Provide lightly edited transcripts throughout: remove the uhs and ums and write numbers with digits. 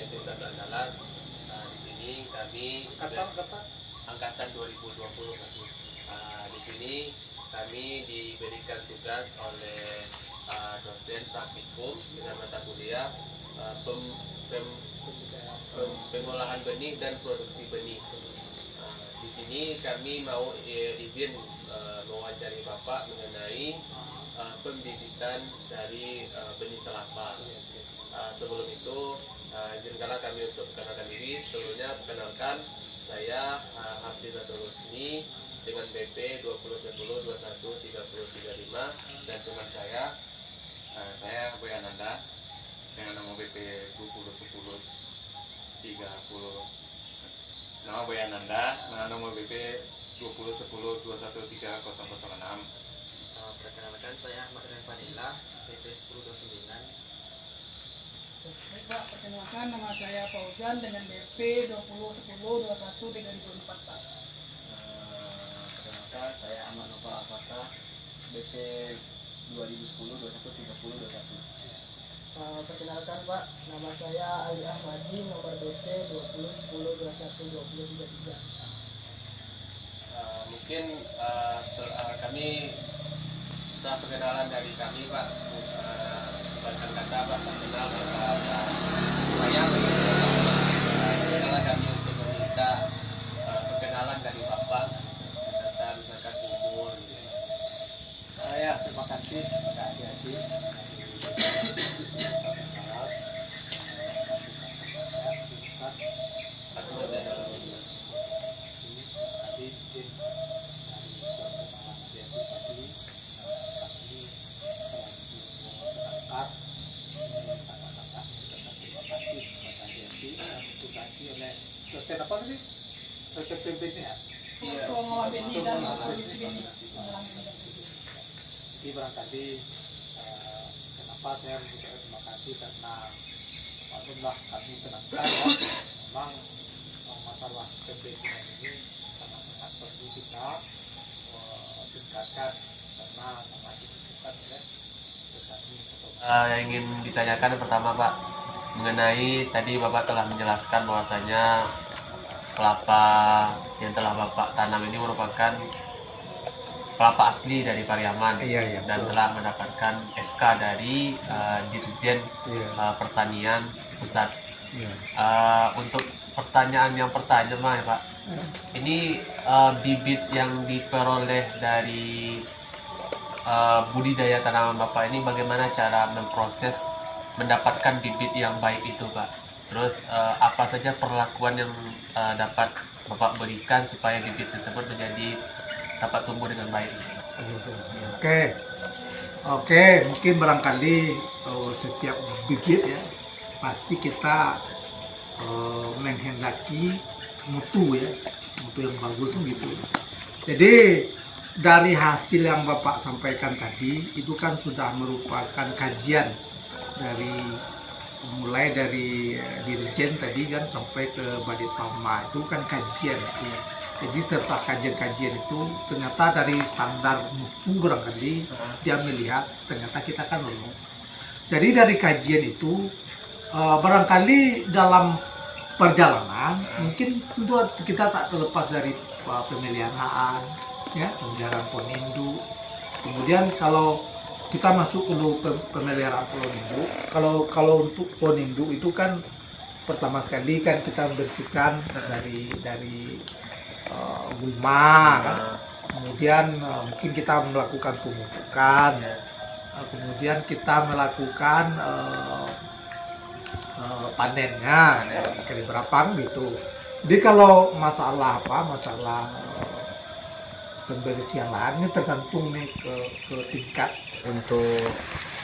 timnas andalan. Di sini kami angkatan 2020 masih. Di sini kami diberikan tugas oleh dosen praktikum dengan mata kuliah pengolahan benih dan produksi benih. Di sini kami mau izin mewawancari Bapak mengenai pembibitan dari benih kelapa. Sebelum itu, izinkanlah kami untuk perkenalkan diri. Sebelumnya perkenalkan, saya Hafidzatul Husni dengan BP 2010 21 30 35, dan teman saya Boy Ananda dengan nomor BP 2010 30. Nama Boy Ananda dengan nomor BP 2010 21 3006. Perkenalkan, saya Ahmad Vanilla, BP 1029. Baik Pak, perkenalkan nama saya Fauzan dengan BP 2010 21 3004 Pak. Perkenalkan, saya Ahmad Nova Al-Fatah, BP 2010 21 30 21. Perkenalkan Pak, nama saya Ali Ahmadi, nomor BP 2010 21 20 33. Mungkin kami setelah perkenalan dari kami Pak, bukan kata Pak mengenal kepada saya perkenalan kami untuk meminta perkenalan dari Bapak serta misalkan umur gitu. Ya, terima kasih kepada adik-adik. Dosen apa tadi? Dosen PBB ya? Pengolah benih dan produksi benih. Jadi barangkali kenapa saya mengucapkan terima kasih karena maklumlah kami tenangkan ya, memang masalah kepentingan ini sangat perlu kita tingkatkan karena sangat dibutuhkan oleh petani. Yang ingin ditanyakan pertama Pak, mengenai tadi Bapak telah menjelaskan bahwasanya kelapa yang telah Bapak tanam ini merupakan kelapa asli dari Pariaman, dan telah mendapatkan SK dari Dirjen Pertanian Pusat. Untuk pertanyaan yang pertama ya Pak, ini bibit yang diperoleh dari budidaya tanaman Bapak ini, bagaimana cara memproses mendapatkan bibit yang baik itu Pak? Terus apa saja perlakuan yang dapat Bapak berikan supaya bibit tersebut dapat tumbuh dengan baik? Oke, mungkin barangkali setiap bibit ya pasti kita menghendaki mutu yang bagus gitu. Jadi dari hasil yang Bapak sampaikan tadi itu kan sudah merupakan kajian mulai dari Dirjen tadi kan sampai ke Badit Pama, itu kan kajian. Jadi serta kajian-kajian itu ternyata dari standar mutu barangkali dia melihat ternyata kita kan lolos. Jadi dari kajian itu barangkali dalam perjalanan mungkin tentu kita tak terlepas dari pemeliharaan, ya, pemeliharaan pohon induk. Kemudian kalau kita masuk ke pemeliharaan pohon induk, kalau untuk pohon induk itu kan pertama sekali kan kita membersihkan dari gulma, kan? Kemudian mungkin kita melakukan pemupukan, kemudian kita melakukan panennya sekali berapa gitu. Jadi kalau masalah pembersihan lahan ini tergantung nih ke tingkat. Untuk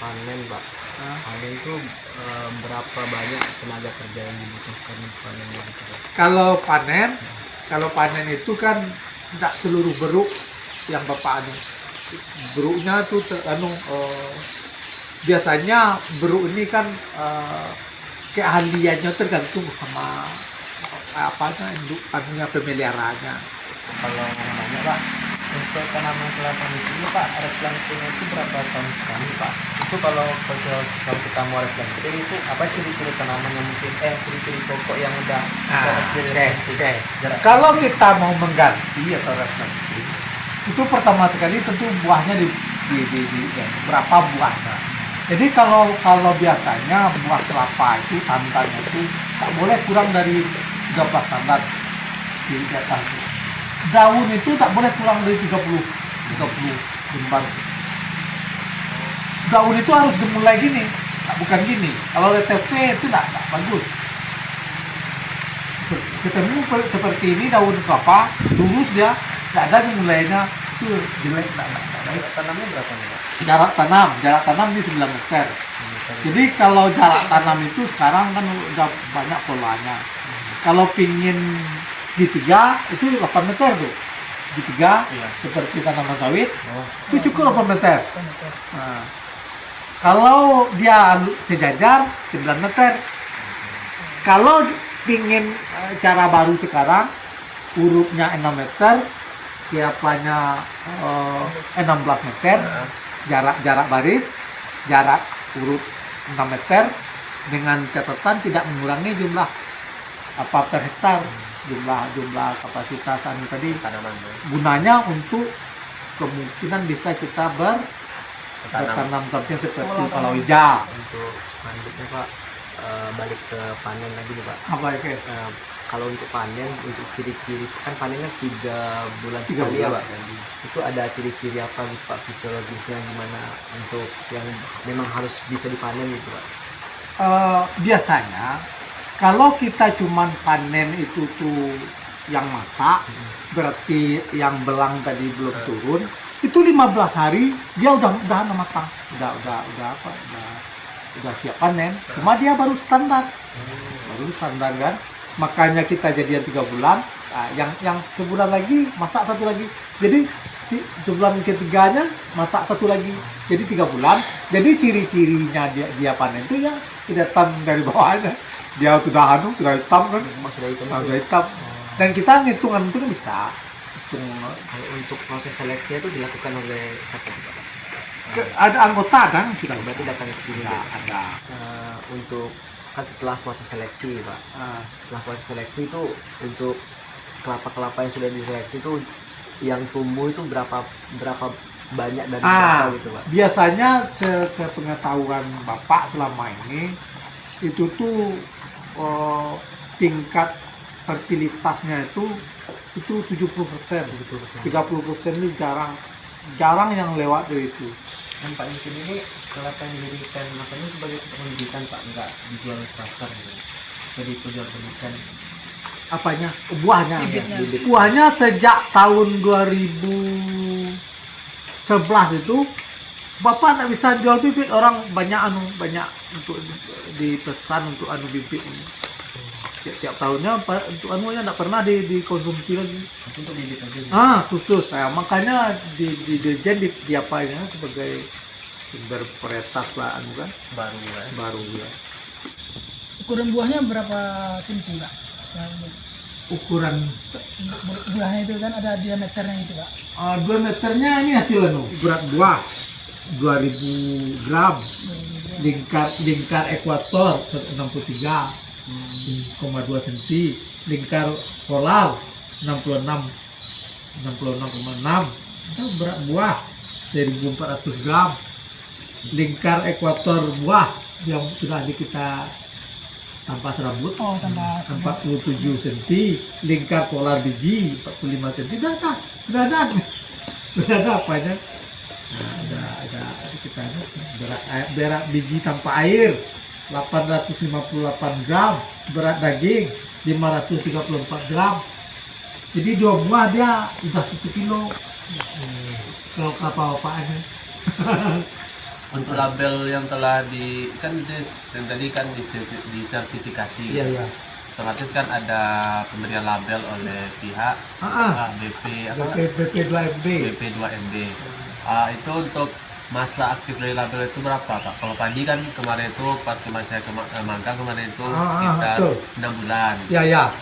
panen Pak, panen itu berapa banyak tenaga kerja yang dibutuhkan panennya gitu Pak? Kalau panen itu kan tidak seluruh beruk yang Bapak anu. Beruknya tuh biasanya beruk ini kan keahliannya tergantung sama induk pemeliharanya. Kalau namanya Pak, Untuk tanaman kelapa di sini Pak, replantingnya itu berapa tahun sekali Pak? Itu kalau kita mau replanting itu apa ciri-ciri tanaman yang mungkin ciri-ciri pokok yang udah bisa Oke. Kalau kita mau mengganti atau replanting, itu pertama sekali tentu buahnya ya, berapa buahnya. Jadi kalau biasanya buah kelapa itu tantannya itu tak boleh kurang dari 13 tandan di atas. Daun itu tak boleh kurang dari 30 lembar. Daun itu harus dimulai gini, bukan gini. Kalau LTV itu tak bagus. Ketemu seperti ini daun kelapa, lurus dia, tidak ada dimulainya itu jelek, tidak baik. Tanamnya berapa nih Pak? Jarak tanam di 9 meter. Jadi kalau jarak tanam itu sekarang kan udah banyak polanya. Kalau pingin segitiga itu 8 meter tuh. Segitiga seperti tanaman sawit itu cukup 8 meter. Nah, kalau dia sejajar 9 meter. Kalau pingin cara baru sekarang urutnya 6 meter, tiapanya 16 meter, jarak baris, jarak urut 6 meter dengan catatan tidak mengurangi jumlah per hektar, jumlah kapasitas tadi tanaman gunanya untuk kemungkinan bisa kita bertanam seperti palawija. Untuk lanjutnya Pak, balik ke panen lagi nih Pak. Apa ya? Kalau untuk panen, untuk ciri-ciri kan panennya 3 bulan 3 sekali ya bulan. Pak. Itu ada ciri-ciri apa gitu Pak, fisiologisnya gimana untuk yang memang harus bisa dipanen gitu Pak? Biasanya kalau kita cuman panen itu tuh yang masak, berarti yang belang tadi belum turun, itu 15 hari dia udah matang, udah siap panen. Cuma dia baru standar kan. Makanya kita jadian 3 bulan, yang sebulan lagi masak satu lagi. Jadi sebulan ketiganya masak satu lagi. Jadi 3 bulan. Jadi ciri-cirinya dia panen itu yang kelihatan dari bawahnya. Dia sudah hitam kan? Sudah hitam. Dan kita ngitung itu kan bisa. Kalau untuk proses seleksi itu dilakukan oleh siapa Pak? Ada anggota kan sudah Berarti datang ke sini Pak? ada. Untuk kan setelah proses seleksi Pak, setelah proses seleksi itu untuk kelapa-kelapa yang sudah diseleksi itu yang tumbuh itu berapa banyak dari berapa gitu Pak? Biasanya sepengetahuan Bapak selama ini itu tuh tingkat fertilitasnya itu 70%, 30% ini jarang yang lewat dari itu. Dan Pak di sini nih kelapa yang dijadikan apa ini sebagai pendidikan Pak, nggak dijual ke pasar gitu. Jadi pendidikan Apanya? Buahnya. Bibitnya. Buahnya sejak tahun 2011 itu Bapak nggak bisa jual bibit, orang banyak untuk dipesan untuk bibit ini. Tiap tahunnya untuk anunya nggak pernah dikonsumsi lagi. untuk bibit aja. Khusus. Makanya di Dirjen diapainnya sebagai sumber prioritas lah kan baru ya. Ukuran buahnya berapa senti Pak? Ukuran Buahnya itu kan ada diameternya itu Pak. 2 meternya ini hasil berat buah 2000 gram. Lingkar ekuator 163,2 cm, lingkar polar 66,6. Itu berat buah 1400 gram. Lingkar ekuator buah yang sudah kita tanpa serabut 47 cm, lingkar polar biji 45 cm. Sudah ada apanya. Ada kita berat biji tanpa air 858 gram, berat daging 534 gram. Jadi 2 buah dia udah 1 kilo. Kalau apa-apanya. untuk label yang telah yang tadi kan disertifikasi. Iya. Otomatis kan ada pemberian label oleh pihak BP 2MB. BP2MB. Itu untuk masa aktif dari label itu berapa Pak? Kalau padi kan kemarin itu pas saya magang kemarin itu sekitar betul. 6 bulan. Ya.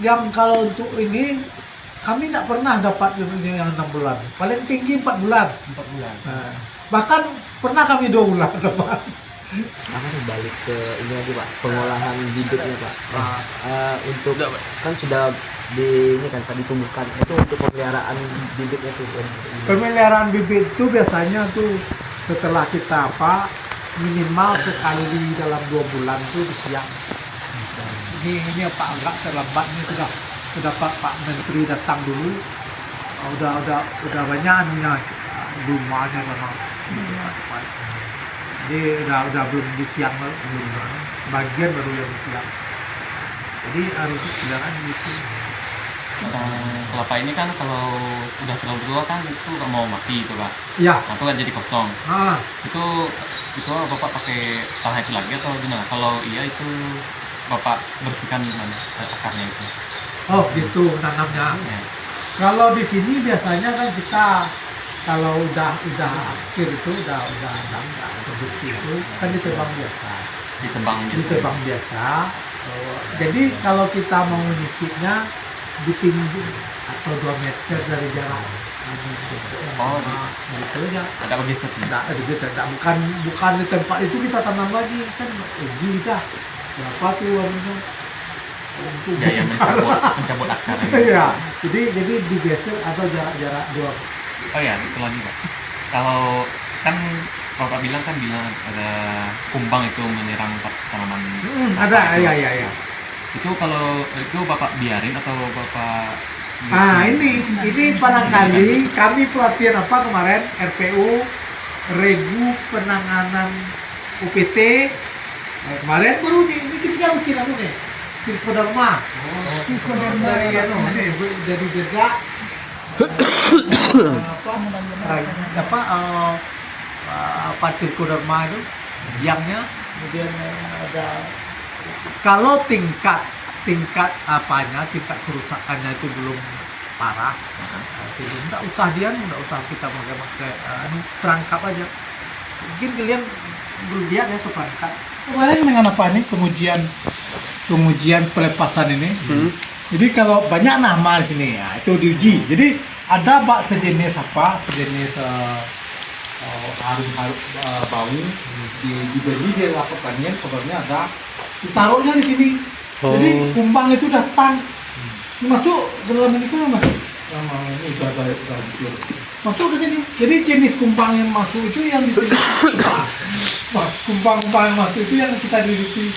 Yang kalau untuk ini kami tidak pernah dapat yang 6 bulan, paling tinggi 4 bulan. 4 bulan. Nah, bahkan pernah kami 2 bulan dapat. Apa nih balik ke ini lagi Pak, pengolahan bibitnya Pak. Untuk kan sudah di ini kan tadi tumbuhkan itu untuk pemeliharaan bibitnya tuh. Pemeliharaan bibit itu biasanya tuh setelah kita minimal sekali dalam 2 bulan tuh disiang. Ini Pak agak terlambat nih sudah Pak Menteri datang dulu. Udah banyak anunya rumahnya sama. Jadi udah belum disiang belum bagian baru yang disiang. Jadi harus silangan gitu. Kelapa ini kan kalau udah terlalu tua kan itu nggak mau mati itu Pak. Iya. Nah, itu kan jadi kosong. Itu Bapak pakai tanah itu lagi atau gimana? Kalau iya itu Bapak bersihkan gimana akarnya itu? Oh gitu tanamnya. Ya. Kalau di sini biasanya kan kita kalau udah akhir itu udah produksi itu kan ditebang biasa. Ditebang biasa. Jadi kalau kita mau nyisipnya ditimbun atau 2 meter dari jarak. Gitu ya. Ada begitu sih. Bukan di tempat itu kita tanam lagi kan rugi dah. Berapa tuh warnanya? Gaya mencabut akar. Iya. Jadi digeser atau jarak 2. Oh ya, itu lagi Pak. Kalau kan Bapak bilang ada kumbang itu menyerang tanaman. Ada, ya. Itu kalau itu Bapak biarin atau Bapak? Ini barangkali kami pelatihan kemarin RPU Regu Penanganan UPT. Kemarin baru ini kita bikin nih. Silkoderma. Silkoderma dari jadi jeda. Silkoderma itu biangnya kemudian ada kalau tingkat kerusakannya itu belum parah, nggak usah kita pakai perangkap aja. Mungkin kalian belum lihat ya perangkap. Kemarin dengan apa nih pengujian pelepasan ini. Jadi kalau banyak nama di sini ya itu diuji. Jadi ada sejenis harum bau dibeli di lapangannya, kabarnya ada ditaruhnya di sini. Jadi kumbang itu datang masuk ke dalam ini kan ini masuk ke sini. Jadi jenis kumbang yang masuk itu yang kumbang yang masuk itu yang kita duduki.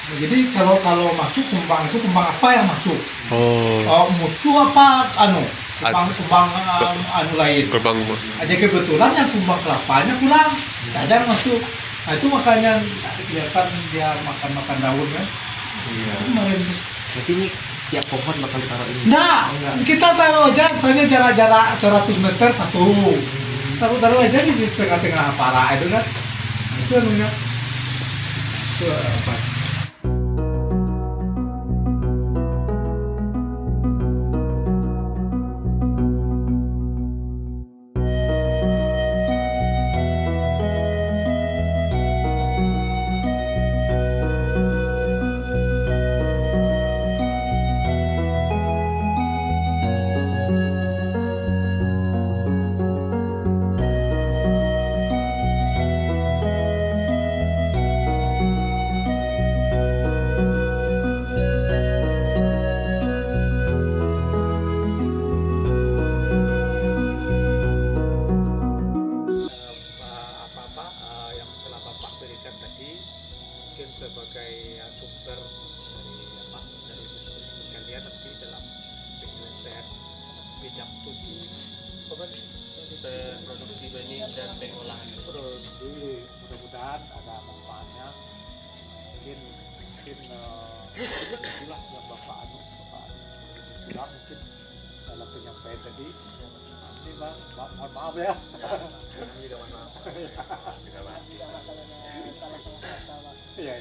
Jadi kalau masuk kumbang itu kumbang apa yang masuk? Musuh apa kumbang lain. Aja kebetulan yang kumbang kelapanya kurang, tidak ada yang masuk. Nah itu makanya kelihatan dia makan daun kan. Iya. Berarti ini tiap pohon bakal ditaruh ini? Enggak, kita taruh aja, misalnya jarak 100 meter satu. Taruh aja di tengah-tengah para itu kan. Itu anunya. Itu apa? Sebagai sumber dari kalian nanti dalam penyelesaian bidang studi produksi benih dan pengolahan. Mudah-mudahan ada manfaatnya. Mungkin itulah yang Bapak bilang mungkin dalam penyampaian tadi. Ini Bang, mohon maaf ya. Kami juga mohon maaf. Salah-salah kata, Pak. Iya.